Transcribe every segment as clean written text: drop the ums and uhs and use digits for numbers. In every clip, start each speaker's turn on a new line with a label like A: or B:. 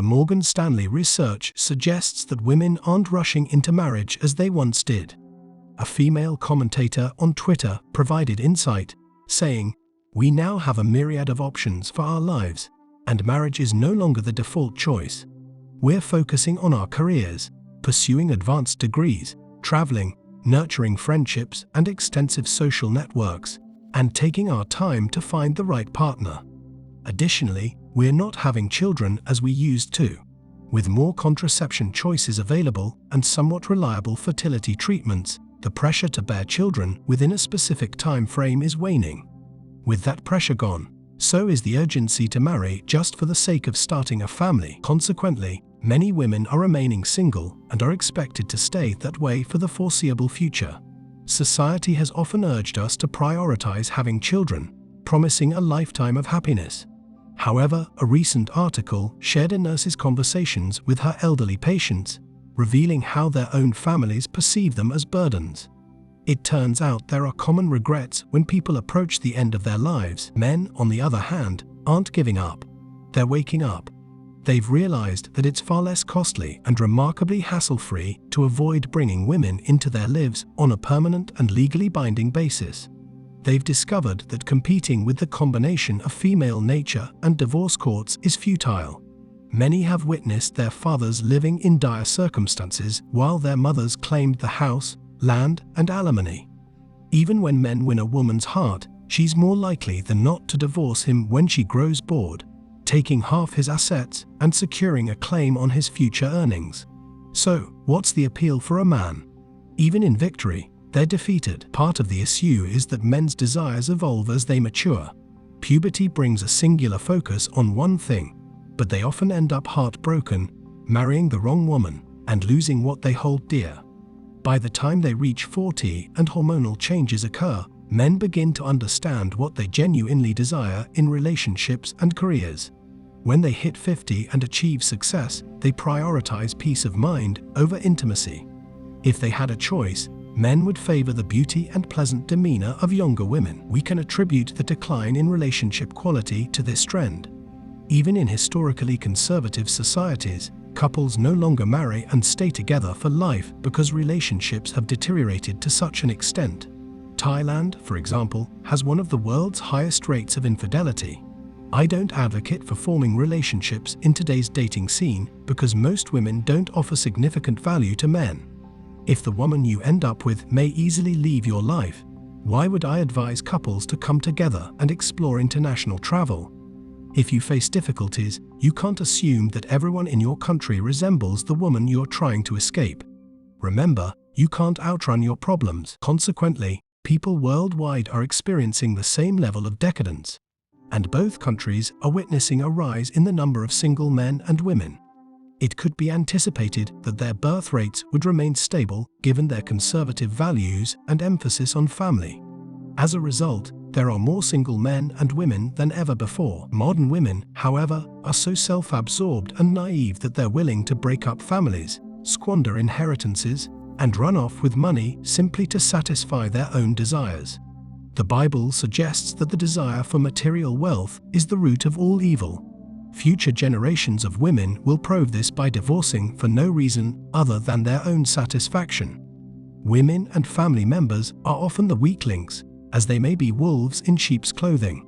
A: The Morgan Stanley research suggests that women aren't rushing into marriage as they once did. A female commentator on Twitter provided insight, saying, "We now have a myriad of options for our lives, and marriage is no longer the default choice. We're focusing on our careers, pursuing advanced degrees, traveling, nurturing friendships and extensive social networks, and taking our time to find the right partner. Additionally, we're not having children as we used to. With more contraception choices available and somewhat reliable fertility treatments, the pressure to bear children within a specific time frame is waning. With that pressure gone, so is the urgency to marry just for the sake of starting a family. Consequently, many women are remaining single and are expected to stay that way for the foreseeable future. Society has often urged us to prioritize having children, promising a lifetime of happiness. However, a recent article shared a nurse's conversations with her elderly patients, revealing how their own families perceive them as burdens. It turns out there are common regrets when people approach the end of their lives. Men, on the other hand, aren't giving up. They're waking up. They've realized that it's far less costly and remarkably hassle-free to avoid bringing women into their lives on a permanent and legally binding basis. They've discovered that competing with the combination of female nature and divorce courts is futile. Many have witnessed their fathers living in dire circumstances while their mothers claimed the house, land, and alimony. Even when men win a woman's heart, she's more likely than not to divorce him when she grows bored, taking half his assets and securing a claim on his future earnings. So, what's the appeal for a man? Even in victory, they're defeated. Part of the issue is that men's desires evolve as they mature. Puberty brings a singular focus on one thing, but they often end up heartbroken, marrying the wrong woman, and losing what they hold dear. By the time they reach 40 and hormonal changes occur, men begin to understand what they genuinely desire in relationships and careers. When they hit 50 and achieve success, they prioritize peace of mind over intimacy. If they had a choice, men would favor the beauty and pleasant demeanor of younger women. We can attribute the decline in relationship quality to this trend. Even in historically conservative societies, couples no longer marry and stay together for life because relationships have deteriorated to such an extent. Thailand, for example, has one of the world's highest rates of infidelity. I don't advocate for forming relationships in today's dating scene because most women don't offer significant value to men. If the woman you end up with may easily leave your life, why would I advise couples to come together and explore international travel? If you face difficulties, you can't assume that everyone in your country resembles the woman you're trying to escape. Remember, you can't outrun your problems. Consequently, people worldwide are experiencing the same level of decadence, and both countries are witnessing a rise in the number of single men and women. It could be anticipated that their birth rates would remain stable given their conservative values and emphasis on family. As a result, there are more single men and women than ever before. Modern women, however, are so self-absorbed and naive that they're willing to break up families, squander inheritances, and run off with money simply to satisfy their own desires. The Bible suggests that the desire for material wealth is the root of all evil. Future generations of women will prove this by divorcing for no reason other than their own satisfaction. Women and family members are often the weak links, as they may be wolves in sheep's clothing.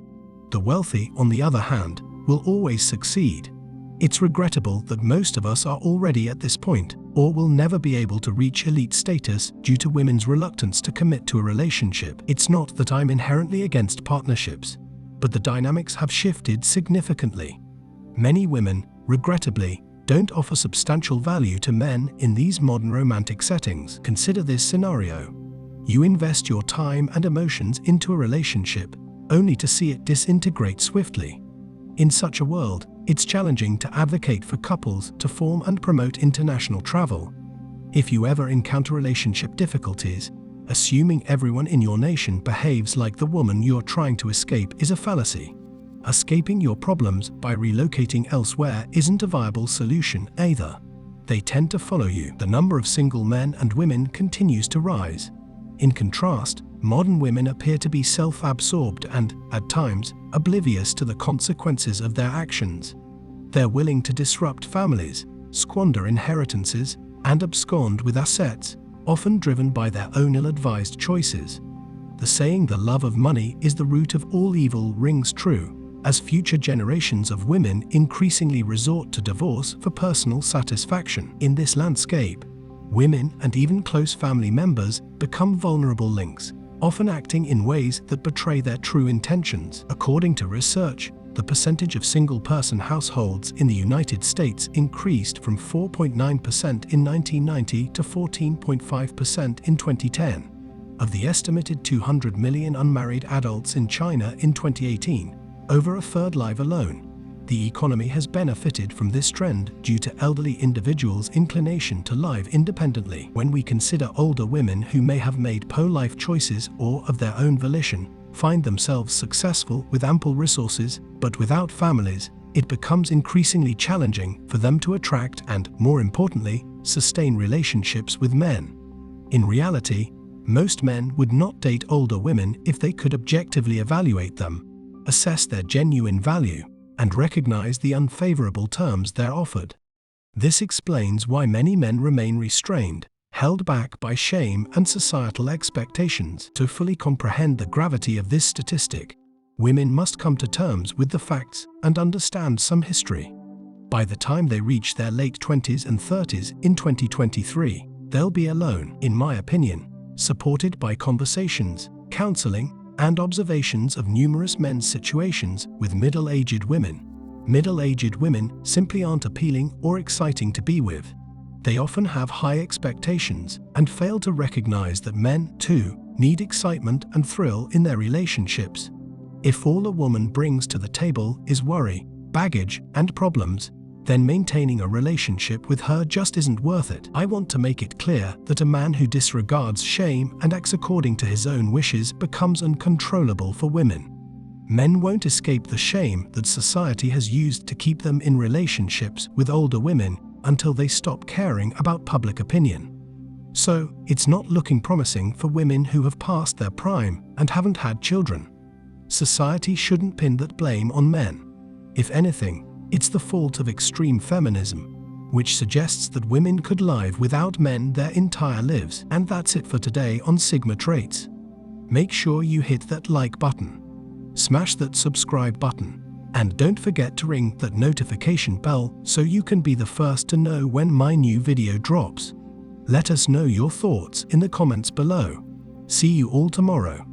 A: The wealthy, on the other hand, will always succeed. It's regrettable that most of us are already at this point, or will never be able to reach elite status due to women's reluctance to commit to a relationship. It's not that I'm inherently against partnerships, but the dynamics have shifted significantly. Many women, regrettably, don't offer substantial value to men in these modern romantic settings. Consider this scenario. You invest your time and emotions into a relationship, only to see it disintegrate swiftly. In such a world, it's challenging to advocate for couples to form and promote international travel. If you ever encounter relationship difficulties, assuming everyone in your nation behaves like the woman you're trying to escape is a fallacy. Escaping your problems by relocating elsewhere isn't a viable solution either. They tend to follow you. The number of single men and women continues to rise. In contrast, modern women appear to be self-absorbed and, at times, oblivious to the consequences of their actions. They're willing to disrupt families, squander inheritances, and abscond with assets, often driven by their own ill-advised choices. The saying "the love of money is the root of all evil" rings true, as future generations of women increasingly resort to divorce for personal satisfaction. In this landscape, women and even close family members become vulnerable links, often acting in ways that betray their true intentions. According to research, the percentage of single-person households in the United States increased from 4.9% in 1990 to 14.5% in 2010. Of the estimated 200 million unmarried adults in China in 2018, over a third live alone. The economy has benefited from this trend due to elderly individuals' inclination to live independently. When we consider older women who may have made poor life choices or, of their own volition, find themselves successful with ample resources, but without families, it becomes increasingly challenging for them to attract and, more importantly, sustain relationships with men. In reality, most men would not date older women if they could objectively evaluate them, assess their genuine value, and recognize the unfavorable terms they're offered. This explains why many men remain restrained, held back by shame and societal expectations. To fully comprehend the gravity of this statistic, women must come to terms with the facts and understand some history. By the time they reach their late 20s and 30s in 2023, they'll be alone, in my opinion, supported by conversations, counseling, and observations of numerous men's situations with middle-aged women. Middle-aged women simply aren't appealing or exciting to be with. They often have high expectations and fail to recognize that men, too, need excitement and thrill in their relationships. If all a woman brings to the table is worry, baggage, and problems, then maintaining a relationship with her just isn't worth it. I want to make it clear that a man who disregards shame and acts according to his own wishes becomes uncontrollable for women. Men won't escape the shame that society has used to keep them in relationships with older women until they stop caring about public opinion. So, it's not looking promising for women who have passed their prime and haven't had children. Society shouldn't pin that blame on men. If anything, it's the fault of extreme feminism, which suggests that women could live without men their entire lives. And that's it for today on Sigma Traits. Make sure you hit that like button, smash that subscribe button, and don't forget to ring that notification bell so you can be the first to know when my new video drops. Let us know your thoughts in the comments below. See you all tomorrow.